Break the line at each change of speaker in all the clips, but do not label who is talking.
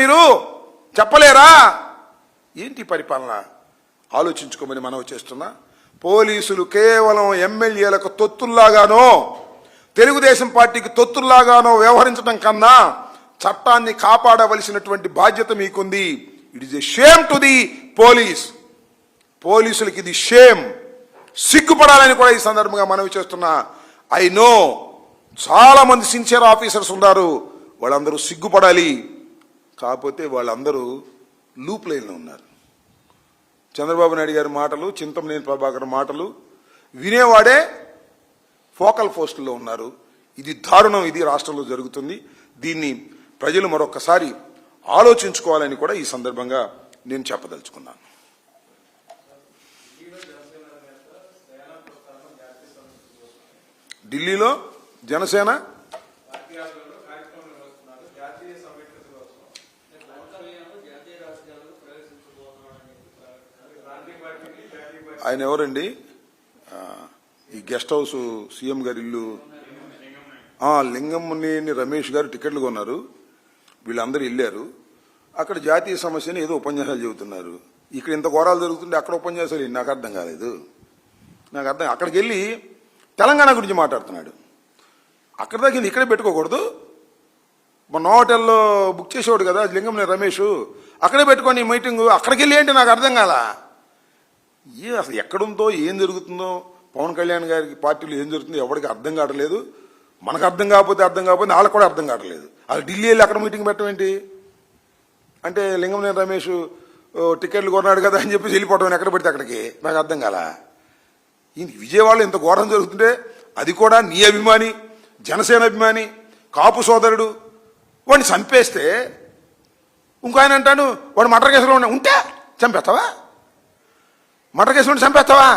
మీరు? చెప్పలేరా? ఏంటి పరిపాలన? ఆలోచించుకోమని మనవి చేస్తున్నా. పోలీసులు కేవలం ఎమ్మెల్యేలకు తొత్తుల్లాగానో తెలుగుదేశం పార్టీకి తొత్తుల్లాగానో వ్యవహరించడం కన్నా చట్టాన్ని కాపాడవలసినటువంటి బాధ్యత మీకుంది. It is a shame to the police. పోలీసులకి ఇది షేమ్, సిగ్గుపడాలని కూడా ఈ సందర్భంగా మనవి చేస్తున్నా. ఐ నో చాలా మంది సిన్సియర్ ఆఫీసర్స్ ఉన్నారు, వాళ్ళందరూ సిగ్గుపడాలి. కాకపోతే వాళ్ళందరూ లూప్ లైన్లో ఉన్నారు. చంద్రబాబు నాయుడు గారి మాటలు, చింతమనేని ప్రభాకర్ మాటలు వినేవాడే ఫోకల్ పోస్టుల్లో ఉన్నారు. ఇది దారుణం, ఇది రాష్ట్రంలో జరుగుతుంది. దీన్ని ప్రజలు మరొకసారి ఆలోచించుకోవాలని కూడా ఈ సందర్భంగా నేను చెప్పదలుచుకున్నాను. ఢిల్లీలో జనసేన ఆయన ఎవరండి? ఈ గెస్ట్ హౌస్ సీఎం గారి ఇల్లు లింగంనేని రమేష్ గారు టికెట్లు కొన్నారు. వీళ్ళందరూ వెళ్ళారు. అక్కడ జాతీయ సమస్యని ఏదో ఉపన్యాసాలు చెబుతున్నారు. ఇక్కడ ఇంత ఘోరాలు జరుగుతుంటే అక్కడ ఉపన్యాసాలు నాకు అర్థం కాలేదు. అక్కడికి వెళ్ళి తెలంగాణ గురించి మాట్లాడుతున్నాడు. అక్కడ దాకా ఇక్కడే పెట్టుకోకూడదు. మొన్న హోటల్లో బుక్ చేసేవాడు కదా లింగంనేని రమేష్, అక్కడే పెట్టుకొని మీటింగు. అక్కడికి వెళ్ళి ఏంటి నాకు అర్థం కాల. అసలు ఎక్కడుందో ఏం జరుగుతుందో పవన్ కళ్యాణ్ గారికి పార్టీలో ఏం జరుగుతుందో ఎవరికి అర్థం కావట్లేదు. మనకు అర్థం కాకపోతే వాళ్ళకు కూడా అర్థం కావట్లేదు. అది ఢిల్లీ వెళ్ళి అక్కడ మీటింగ్ పెట్టమేంటి అంటే లింగంనేని రమేష్ టికెట్లు కొన్నాడు కదా అని చెప్పేసి వెళ్ళిపోవడం ఎక్కడ పెడితే అక్కడికి నాకు అర్థం కాల. విజయవాడలో ఇంత ఘోరం జరుగుతుంటే అది కూడా నీ అభిమాని, జనసేన అభిమాని, కాపు సోదరుడు వాడిని చంపేస్తే ఇంకో ఆయన అంటాడు వాడు మర్డర్ కేసులో ఉంటే చంపేస్తావా? మర్డర్ కేసులో చంపేస్తావా?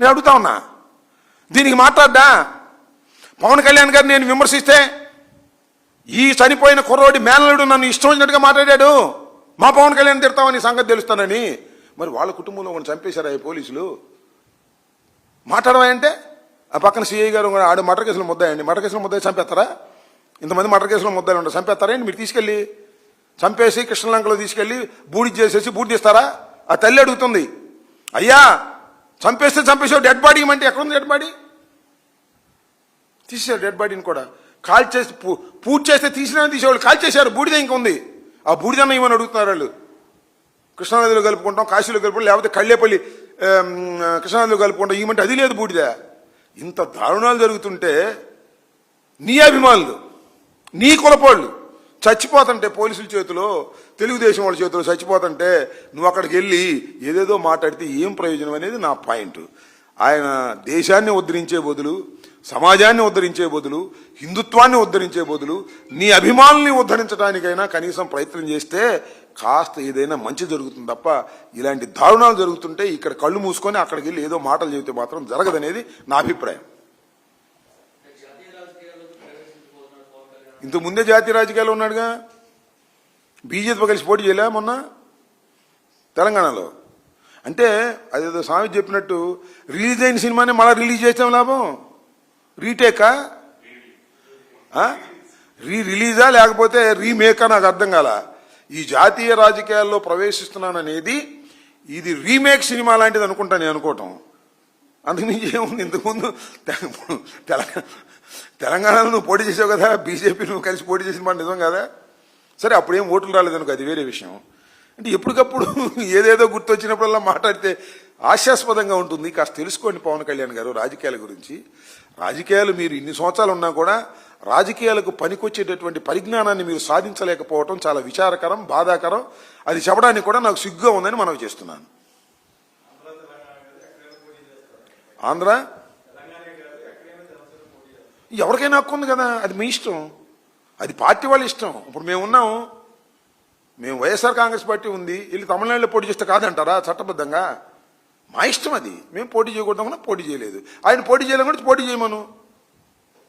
నేను అడుగుతా ఉన్నా. దీనికి మాట్లాడ్డా పవన్ కళ్యాణ్ గారు నేను విమర్శిస్తే ఈ చనిపోయిన కుర్రోడి మేనలుడు నన్ను ఇష్టం వచ్చినట్టుగా మాట్లాడాడు. మా పవన్ కళ్యాణ్ తిడతామని సంగతి తెలుస్తానని. మరి వాళ్ళ కుటుంబంలో వాడిని చంపేశారా ఈ పోలీసులు? మాట్లాడమంటే ఆ పక్కన సిఐ గారు ఆడు మర్డర్ కేసులో ముద్దాయండి. మర్డర్ కేసులో ముద్దాయి చంపేస్తారా? ఇంతమంది మర్డర్ కేసులో ముద్దాయి ఉండరు, చంపేస్తారా అండి? మీరు తీసుకెళ్ళి చంపేసి కృష్ణలంకలో తీసుకెళ్ళి బూడి చేసేసి బూడి తీస్తారా? ఆ తల్లి అడుగుతుంది, అయ్యా చంపేస్తే చంపేసావు, డెడ్ బాడీ ఇవ్వమంటే ఎక్కడుంది డెడ్ బాడీ? తీసేశారు డెడ్ బాడీని కూడా. కాల్ చేసి పూజ చేస్తే తీసేవాళ్ళు కాల్ చేశారు. బూడిద ఇంకా ఉంది, ఆ బూడిదన్న ఇవ్వని అడుగుతున్నారు వాళ్ళు. కృష్ణానదిలో కలుపుకుంటాం, కాశీలో కలుపుకుంటాం, లేకపోతే కళ్ళేపల్లి కృష్ణానదిలో కలుపుకుంటాం ఇవ్వమంటే అది లేదు బూడిద. ఇంత దారుణాలు జరుగుతుంటే నీ అభిమానులు, నీ కులపోళ్ళు చచ్చిపోతుంటే పోలీసుల చేతిలో, తెలుగుదేశం వాళ్ళ చేతిలో చచ్చిపోతుంటే నువ్వు అక్కడికి వెళ్ళి ఏదేదో మాట్లాడితే ఏం ప్రయోజనం అనేది నా పాయింట్. ఆయన దేశాన్ని ఉద్ధరించే బదులు, సమాజాన్ని ఉద్ధరించే బదులు, హిందుత్వాన్ని ఉద్ధరించే బదులు నీ అభిమానుల్ని ఉద్ధరించడానికైనా కనీసం ప్రయత్నం చేస్తే కాస్త ఏదైనా మంచి జరుగుతుంది తప్ప ఇలాంటి దారుణాలు జరుగుతుంటే ఇక్కడ కళ్ళు మూసుకొని అక్కడికి వెళ్ళి ఏదో మాటలు చెబితే మాత్రం జరగదనేది నా అభిప్రాయం. ఇంతకు ముందే జాతీయ రాజకీయాల్లో ఉన్నాడుగా. బీజేపీ కలిసి పోటీ చేయలే మొన్న తెలంగాణలో. అంటే అదేదో స్వామి చెప్పినట్టు రిలీజ్ అయిన సినిమాని మళ్ళీ రిలీజ్ చేస్తాం లాభం? రీటేకా, రిలీజా లేకపోతే రీమేకా నాకు అర్థం కాల. ఈ జాతీయ రాజకీయాల్లో ప్రవేశిస్తున్నాననేది ఇది రీమేక్ సినిమా లాంటిది అనుకుంటా నేను అనుకోవటం. అందుకని ఏముంది, ఇంతకుముందు తెలంగాణలో నువ్వు పోటీ చేసావు కదా, బీజేపీ నువ్వు కలిసి పోటీ చేసిన మాట నిజం కదా. సరే అప్పుడేం ఓట్లు రాలేదనుకో, అది వేరే విషయం. అంటే ఎప్పటికప్పుడు ఏదేదో గుర్తొచ్చినప్పుడల్లా మాట్లాడితే హాస్యాస్పదంగా ఉంటుంది. కాస్త తెలుసుకోండి పవన్ కళ్యాణ్ గారు రాజకీయాల గురించి. రాజకీయాలు మీరు ఇన్ని సంవత్సరాలు ఉన్నా కూడా రాజకీయాలకు పనికొచ్చేటటువంటి పరిజ్ఞానాన్ని మీరు సాధించలేకపోవటం చాలా విచారకరం, బాధాకరం. అది చెప్పడానికి కూడా నాకు సిగ్గుగా ఉందని మనవి చేస్తున్నాను. ఆంధ్ర ఎవరికైనా హక్కు ఉంది కదా, అది మీ ఇష్టం, అది పార్టీ వాళ్ళ ఇష్టం. ఇప్పుడు మేము వైఎస్ఆర్ కాంగ్రెస్ పార్టీ ఉంది, వీళ్ళు తమిళనాడులో పోటీ చేస్తే కాదంటారా చట్టబద్ధంగా? మా ఇష్టం అది. మేము పోటీ చేయకూడదు, పోటీ చేయలేదు. ఆయన పోటీ చేయలేకుండా పోటీ చేయమను.